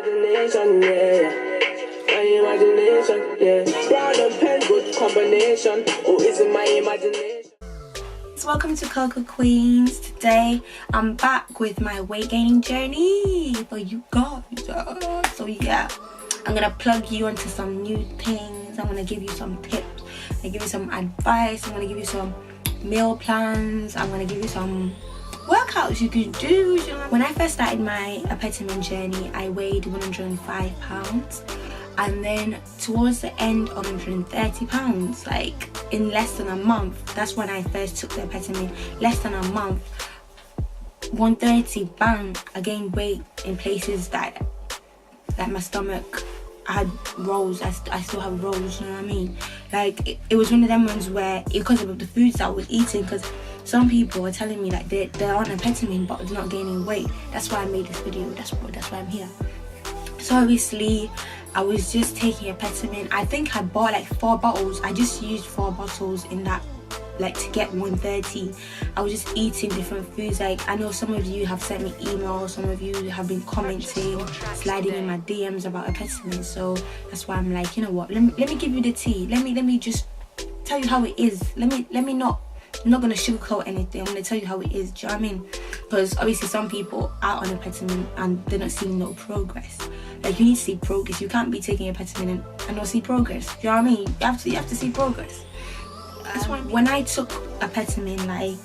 Imagination, yeah. My imagination, yeah. Brown and pen, good combination. Or is it my imagination? Welcome to Cocoa Queens. Today I'm back with my weight gaining journey for you guys. So yeah, I'm gonna plug you into some new things. I'm gonna give you some tips. I'm gonna give you some advice. I'm gonna give you some meal plans. I'm gonna give you some workouts you can do. When I first started my Apetamin journey, I weighed 105 pounds. And then towards the end of 130 pounds, like in less than a month. That's when I first took the Apetamin. Less than a month, 130, bang, I gained weight in places that, like my stomach, I had rolls. I still have rolls, you know what I mean? Like it was one of them ones where, because of the foods that I was eating, because some people are telling me like they're on Apetamin but they're not gaining weight. That's why I made this video. That's why I'm here. So obviously I was just taking Apetamin. I think I bought like 4 bottles. I just used 4 bottles in that, like, to get 130. I was just eating different foods. Like, I know some of you have sent me emails, some of you have been commenting, sliding in my DMs about Apetamin. So that's why I'm like, you know what, let me give you the tea. Let me just tell you how it is. I'm not gonna sugarcoat anything. I'm gonna tell you how it is. Do you know what I mean? Because obviously some people are on Apetamin and they're not seeing no progress. Like, you need to see progress. You can't be taking Apetamin and not see progress. Do you know what I mean? You have to see progress. When I took Apetamin, like,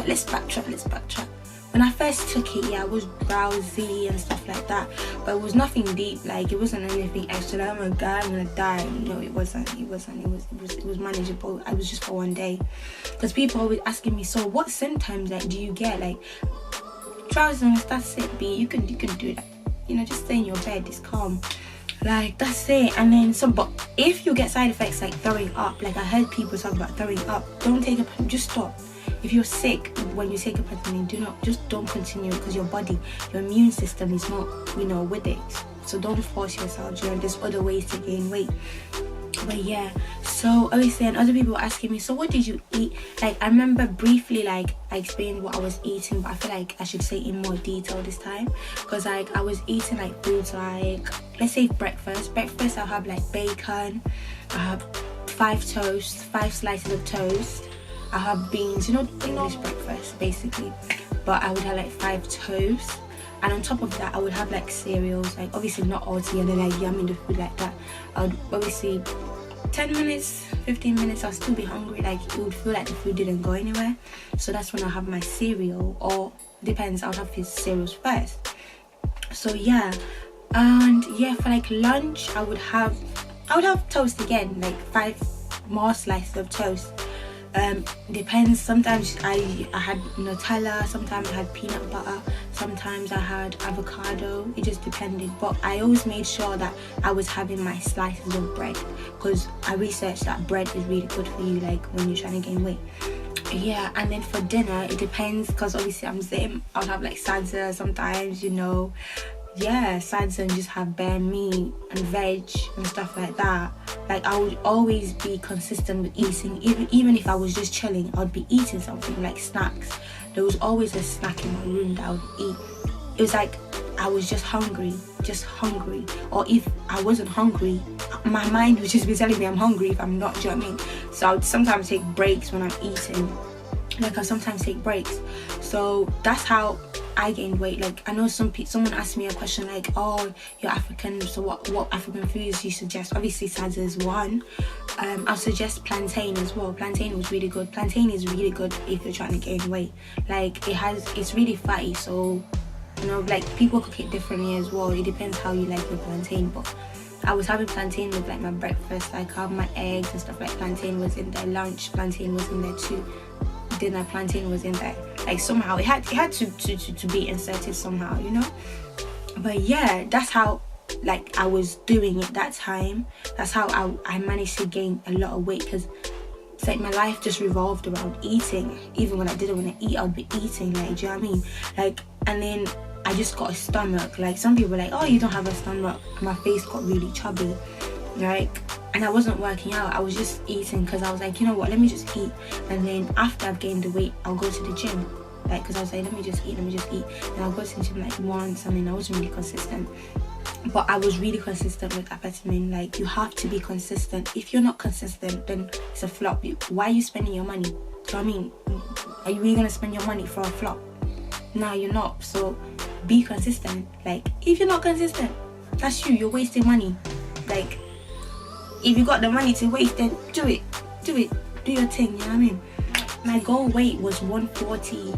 let's backtrack. When I first took it, yeah, I was drowsy and stuff like that, but it was nothing deep. Like, it wasn't anything extra. Like, oh my god, I'm gonna die. No, it wasn't. It was manageable. I was just for one day. Because people always asking me, so what symptoms like do you get? Like, drowsiness, that's it. B, you can do that. You know, just stay in your bed. It's calm. Like, that's it. And then but if you get side effects like throwing up, like I heard people talk about throwing up, don't take it. Just stop. If you're sick when you take Apetamin, don't continue, because your body, your immune system is not, with it. So don't force yourself. There's other ways to gain weight. But yeah, so obviously, and other people were asking me, so what did you eat? Like, I remember briefly, like, I explained what I was eating, but I feel like I should say in more detail this time, because like I was eating like foods like, let's say breakfast. I'll have like bacon, I have 5 toasts, 5 slices of toast. I have beans, English breakfast basically, but I would have like 5 toasts, and on top of that I would have like cereals, like obviously not all together, like yamming the food like that. I would obviously 10 minutes, 15 minutes, I'll still be hungry, like it would feel like the food didn't go anywhere. So that's when I have my cereal, or depends, I'll have his cereals first. So yeah, and yeah, for like lunch I would have toast again, like 5 more slices of toast. Depends. Sometimes I had Nutella, sometimes I had peanut butter, sometimes I had avocado. It just depended, but I always made sure that I was having my slices of bread, because I researched that bread is really good for you, like when you're trying to gain weight. Yeah, and then for dinner it depends, because obviously I'm Zim. I'll have like salsa sometimes, yeah, salsa, and just have bare meat and veg and stuff like that. Like, I would always be consistent with eating. Even if I was just chilling, I would be eating something, like snacks. There was always a snack in my room that I would eat. It was like I was just hungry. Or if I wasn't hungry, my mind would just be telling me I'm hungry if I'm not, do you know what I mean? So I would sometimes take breaks when I'm eating. Like, I sometimes take breaks. So that's how I gained weight. Like, I know someone asked me a question like, oh, you're African, so what African foods do you suggest? Obviously salsa is one. I'll suggest plantain as well. Plantain was really good. Plantain is really good if you're trying to gain weight. Like, it's really fatty, so like people cook it differently as well. It depends how you like your plantain, but I was having plantain with like my breakfast. Like, I have my eggs and stuff, like plantain was in there. Lunch, plantain was in there too. Dinner, plantain was in there. Like, somehow it had to be inserted somehow, But yeah, that's how like I was doing it that time. That's how I managed to gain a lot of weight, because it's like my life just revolved around eating. Even when I didn't want to eat, I'd be eating, like, do you know what I mean? Like, and then I just got a stomach. Like, some people were like, oh, you don't have a stomach. My face got really chubby, like, and I wasn't working out. I was just eating because I was like, you know what, let me just eat, and then after I've gained the weight, I'll go to the gym. like, because I was like, let me just eat. And I'll go to the gym like once. I mean, I wasn't really consistent, but I was really consistent with Apetamin. Like, you have to be consistent. If you're not consistent, then it's a flop. Why are you spending your money? Do you know what I mean? Are you really gonna spend your money for a flop? No, you're not. So be consistent. Like, if you're not consistent, that's you're wasting money. Like, if you got the money to waste, then do it, do your thing. You know what I mean? My goal weight was 140.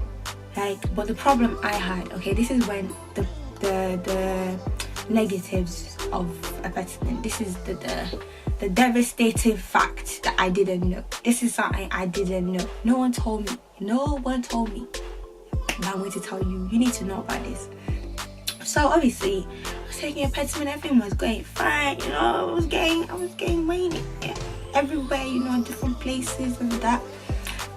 Like, but the problem I had, okay, this is when the negatives of Apetamin. This is the devastating fact that I didn't know. This is something I didn't know. No one told me. But I'm going to tell you. You need to know about this. So obviously, I was taking Apetamin. Everything was going fine. You know, I was getting weight, yeah, everywhere. You know, different places and that.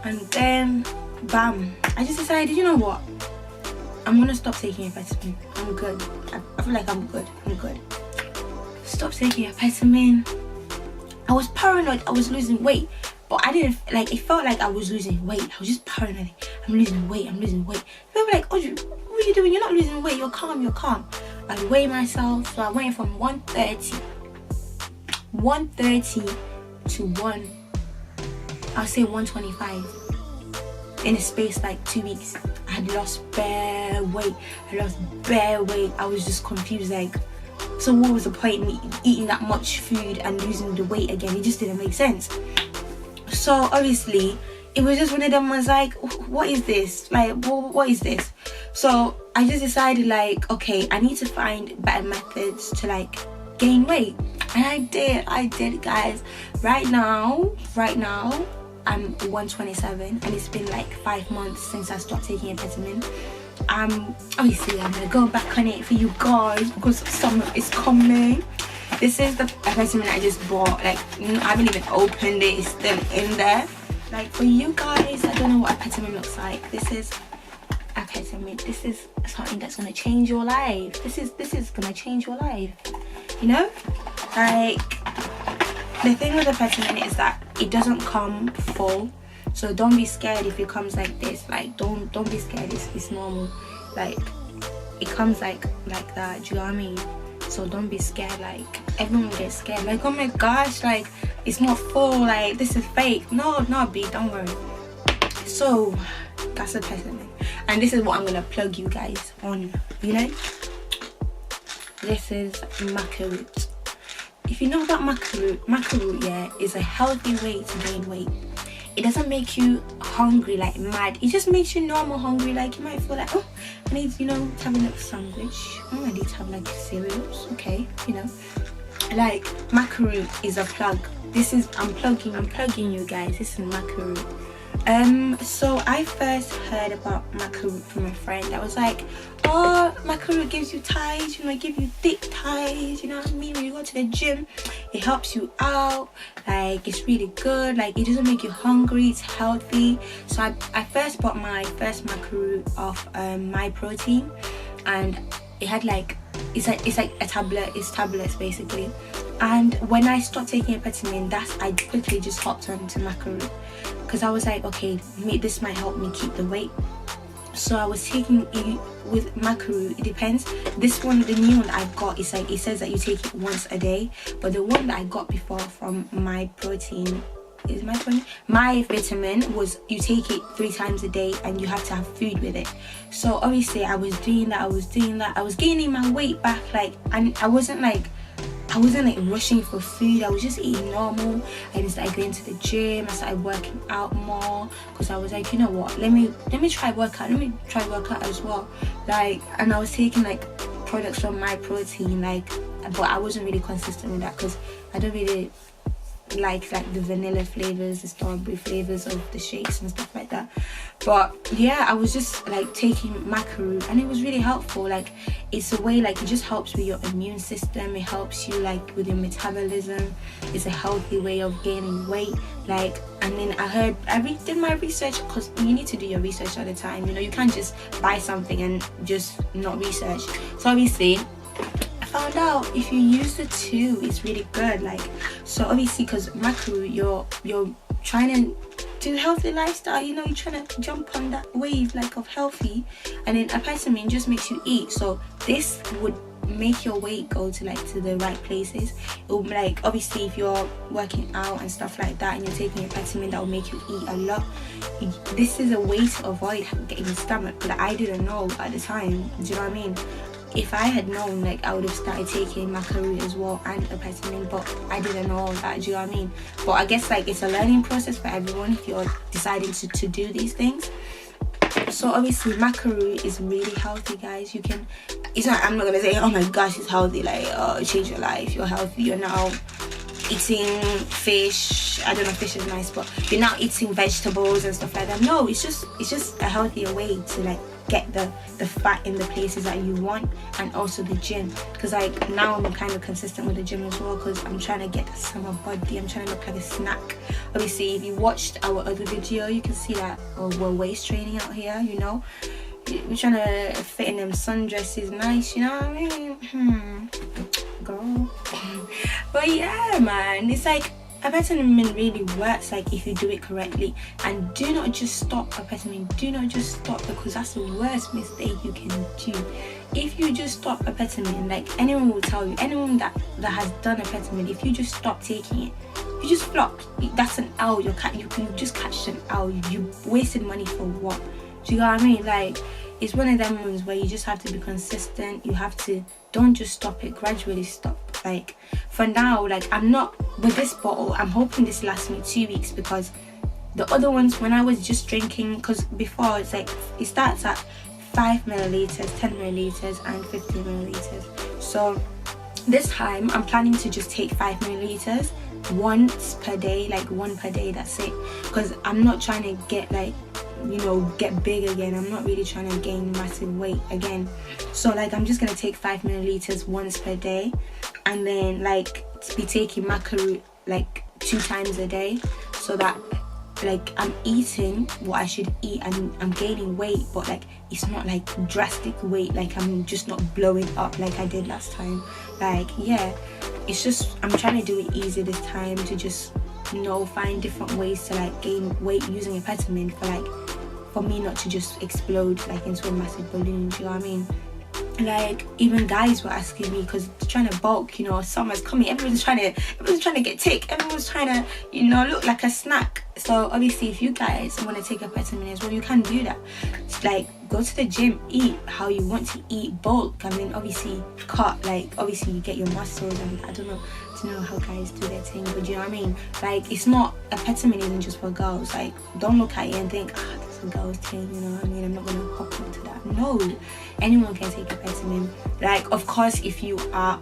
And then, bam! I just decided, you know what? I'm gonna stop taking Apetamin. I'm good. I feel like I'm good. Stop taking Apetamin. I was paranoid I was losing weight, but I didn't, like, it felt like I was losing weight. I was just paranoid. I'm losing weight. People were like, oh, what are you doing? You're not losing weight. You're calm. I weigh myself. So I went from 130 to I'll say 125 in a space like 2 weeks. I had lost bare weight. I was just confused, like, so what was the point in me eating that much food and losing the weight again? It just didn't make sense. So obviously it was just one of them was like, what is this? Like, what is this? So I just decided, like, okay, I need to find better methods to, like, gain weight. And I did, guys. Right now I'm 127, and it's been like 5 months since I stopped taking Apetamin. Obviously I'm gonna go back on it for you guys because summer is coming. This is the Apetamin I just bought. Like, I haven't even opened it. It's still in there. Like, for you guys, I don't know what Apetamin looks like. This is Apetamin. This is something that's gonna change your life. This is gonna change your life. You know, like, the thing with Apetamin is that it doesn't come full, so don't be scared if it comes like this. Like, don't be scared. It's normal. Like, it comes like that. Do you know what I mean? So don't be scared. Like, everyone gets scared. Like, oh my gosh, like, it's not full. Like, this is fake. No, B, don't worry. So that's Apetamin, and this is what I'm gonna plug you guys on. You know, this is Maca root. If you know about Maca root, yeah, is a healthy way to gain weight. It doesn't make you hungry like mad. It just makes you normal hungry. Like, you might feel like, oh, I need, you know, to have a little sandwich. Oh, I need to have like cereals. Okay, you know, like, Maca root is a plug. I'm plugging you guys. This is Maca root. So I first heard about Maca root from a friend that was like, oh, Maca root gives you thighs, you know, it gives you thick thighs, you know what I mean? When you go to the gym, it helps you out. Like, it's really good. Like, it doesn't make you hungry. It's healthy. So I first bought my first Maca root off MyProtein, and it had like, it's like a tablet. It's tablets basically. And when I stopped taking Apetamin, I quickly just hopped onto Maca root, because I was like, okay, this might help me keep the weight. So I was taking it with Maca root. It depends. This one, the new one that I've got, is like, it says that you take it once a day, but the one that I got before from MyProtein, my vitamin, was you take it 3 times a day and you have to have food with it. So obviously I was doing that. I was gaining my weight back, like, and I wasn't like rushing for food. I was just eating normal. I just started going to the gym. I started working out more, because I was like, you know what, let me try workout as well. Like, and I was taking like products from MyProtein, like, but I wasn't really consistent with that, because I don't really like the vanilla flavors, the strawberry flavors of the shakes and stuff like that. But yeah, I was just like taking Maca root, and it was really helpful. Like, it's a way, like, it just helps with your immune system. It helps you like with your metabolism. It's a healthy way of gaining weight. Like, and then I did my research, because you need to do your research all the time. You know, you can't just buy something and just not research. So obviously found out if you use the 2, it's really good. Like, so obviously, because Maca root, you're trying to do healthy lifestyle, you know, you're trying to jump on that wave like of healthy, and then apetamin just makes you eat. So this would make your weight go to like to the right places. It will, like, obviously if you're working out and stuff like that and you're taking apetamin, that will make you eat a lot. This is a way to avoid getting a stomach, but I didn't know at the time. Do you know what I mean? If I had known, like, I would have started taking Maca as well and apetamin, but I didn't know that. Do you know what I mean? But I guess like it's a learning process for everyone if you're deciding to do these things. So obviously Maca is really healthy, guys. You can, it's not, I'm not gonna say, oh my gosh, it's healthy, like, oh, change your life, you're healthy, you're now eating fish. I don't know if fish is nice, but you're now eating vegetables and stuff like that. No, it's just a healthier way to like get the fat in the places that you want, and also the gym, because like now I'm kind of consistent with the gym as well, because I'm trying to get a summer body. I'm trying to look like a snack. Obviously if you watched our other video, you can see that we're waist training out here, you know, we're trying to fit in them sundresses nice, you know what I mean? Girl. But yeah, man, it's like apetamin really works, like if you do it correctly. And do not just stop apetamin, do not just stop, because that's the worst mistake you can do. If you just stop apetamin, like anyone will tell you, anyone that has done apetamin, if you just stop taking it, you just flopped. That's an L. You just catched an L. You wasted money for what? Do you know what I mean? Like, it's one of them ones where you just have to be consistent. You have to, don't just stop it, gradually stop. Like for now, like I'm not with this bottle, I'm hoping this lasts me 2 weeks, because the other ones, when I was just drinking, because before it's like it starts at 5 milliliters, 10 milliliters and 50 milliliters. So this time I'm planning to just take 5 milliliters once per day, like one per day, that's it, because I'm not trying to get like, you know, get big again. I'm not really trying to gain massive weight again. So like I'm just gonna take 5 milliliters once per day, and then like be taking Maca like 2 times a day, so that like I'm eating what I should eat and I'm gaining weight, but like it's not like drastic weight, like I'm just not blowing up like I did last time. Like yeah, it's just I'm trying to do it easy this time, to just, you know, find different ways to like gain weight using apetamin, for me not to just explode like into a massive balloon. Do you know what I mean? Like even guys were asking me, because trying to bulk, you know, summer's coming, everyone's trying to get thick, everyone's trying to, you know, look like a snack. So obviously if you guys want to take apetamin as well, you can do that. It's like go to the gym, eat how you want to eat, bulk, I mean obviously cut, like obviously you get your muscles, and I don't know how guys do their thing, but you know what I mean? Like it's not, apetamin isn't just for girls. Like don't look at it and think, ah, that's a girl's thing, you know what I mean, I'm not gonna hop into that. No, anyone can take apetamin. Like of course if you are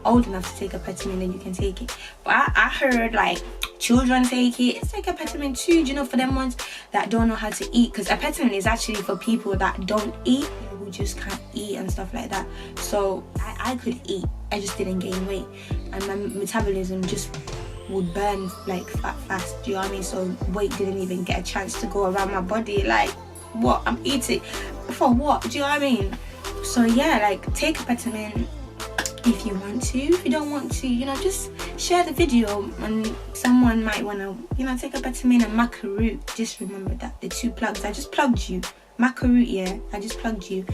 old enough to take apetamin, then you can take it, but I heard like children take it. It's like apetamin too, you know, for them ones that don't know how to eat, because apetamin is actually for people that don't eat, who just can't eat and stuff like that. So I could eat, I just didn't gain weight, and my metabolism just would burn like fat fast. Do you know what I mean? So weight didn't even get a chance to go around my body. Like what, I'm eating for what? Do you know what I mean? So yeah, like take apetamin if you want to. If you don't want to, you know, just share the video, and someone might want to, you know, take apetamin and Maca. Just remember that the 2 plugs, I just plugged you. Maca, yeah, I just plugged you.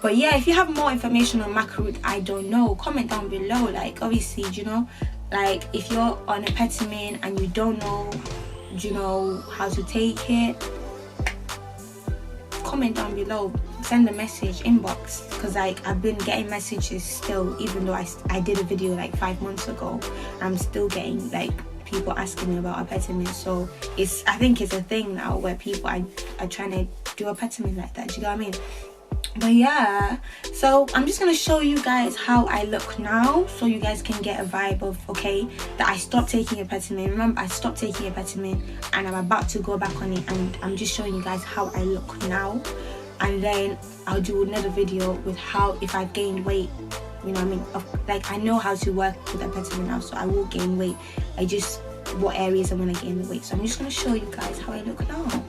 But yeah, if you have more information on Maca, I don't know, comment down below. Like obviously, you know, like if you're on apetamin and you don't know, you know, how to take it, comment down below, send a message, inbox, because like I've been getting messages still, even though I did a video like 5 months ago. I'm still getting like people asking me about apetamin. So it's, I think it's a thing now where people are trying to do apetamin like that. Do you know what I mean? But yeah, so I'm just gonna show you guys how I look now, so you guys can get a vibe of, okay, that I stopped taking apetamin. Remember, I stopped taking apetamin and I'm about to go back on it, and I'm just showing you guys how I look now. And then I'll do another video with how, if I've gained weight, you know what I mean, like I know how to work with apetamin now, so I will gain weight. I just, what areas I'm gonna gain the weight. So I'm just gonna show you guys how I look now.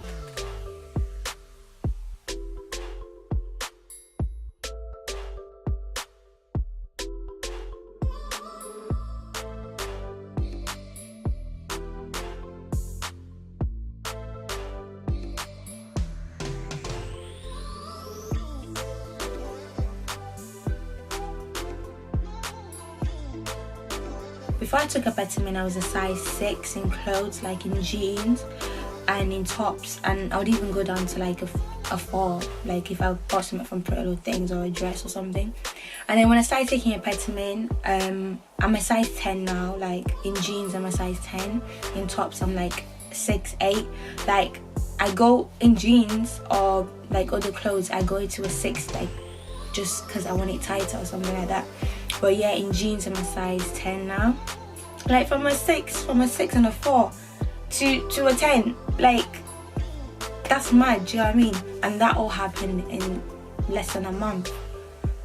before I took Apetamin, I was a size 6 in clothes, like in jeans and in tops, and I would even go down to like a 4, like if I bought something from Pretty Little Things or a dress or something. And then when I started taking Apetamin, I'm a size 10 now. Like in jeans I'm a size 10, in tops I'm like 6, 8. Like I go in jeans or like other clothes, I go to a 6, like just because I want it tighter or something like that. But yeah, in jeans I'm a size 10 now. Like from a 6 and a 4 to a 10, like that's mad, do you know what I mean? And that all happened in less than a month,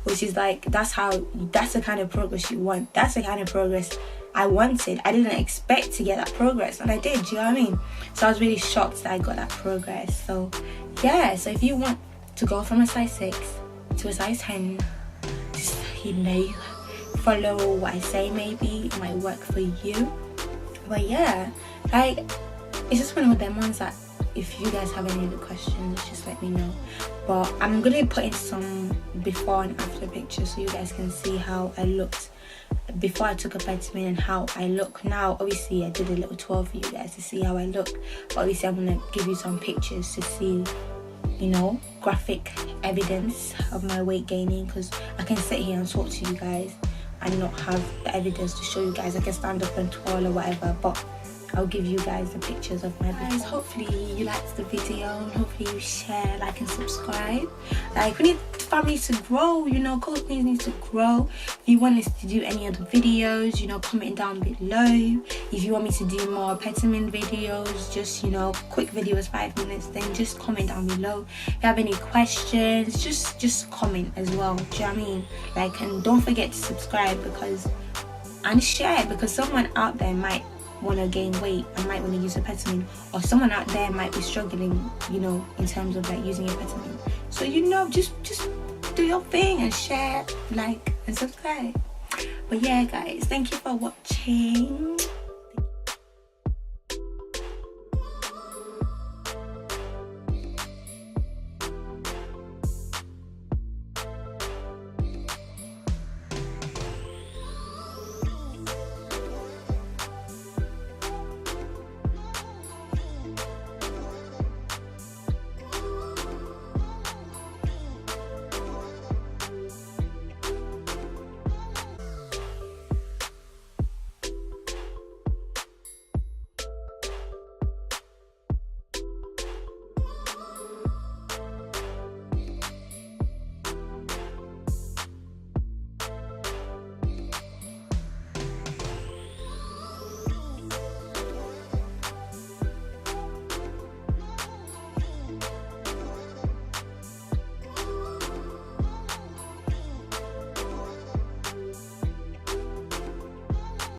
which is like, that's the kind of progress you want. That's the kind of progress I wanted. I didn't expect to get that progress, and I did, do you know what I mean? So I was really shocked that I got that progress. So yeah, so if you want to go from a size 6 to a size 10, just, you know, follow what I say, maybe it might work for you. But yeah, like, it's just one of them ones that if you guys have any other questions, just let me know. But I'm gonna be putting some before and after pictures so you guys can see how I looked before I took Apetamin and how I look now. Obviously I did a little tour for you guys to see how I look, but obviously I'm gonna give you some pictures to see, you know, graphic evidence of my weight gaining, because I can sit here and talk to you guys and not have the evidence to show you guys. I can stand up and twirl or whatever, but I'll give you guys the pictures of my guys. Hopefully you liked the video, and hopefully you share, like and subscribe. Like, we need families to grow, you know, Cold Queens needs to grow. If you want us to do any other videos, you know, comment down below. If you want me to do more Apetamin videos, just, you know, quick videos, 5 minutes, then just comment down below. If you have any questions, just comment as well, do you know what I mean? Like, and don't forget to subscribe and share, because someone out there might want to gain weight and might want to use Apetamin, or someone out there might be struggling, you know, in terms of like using Apetamin. So, you know, just do your thing and share, like and subscribe. But yeah guys, thank you for watching.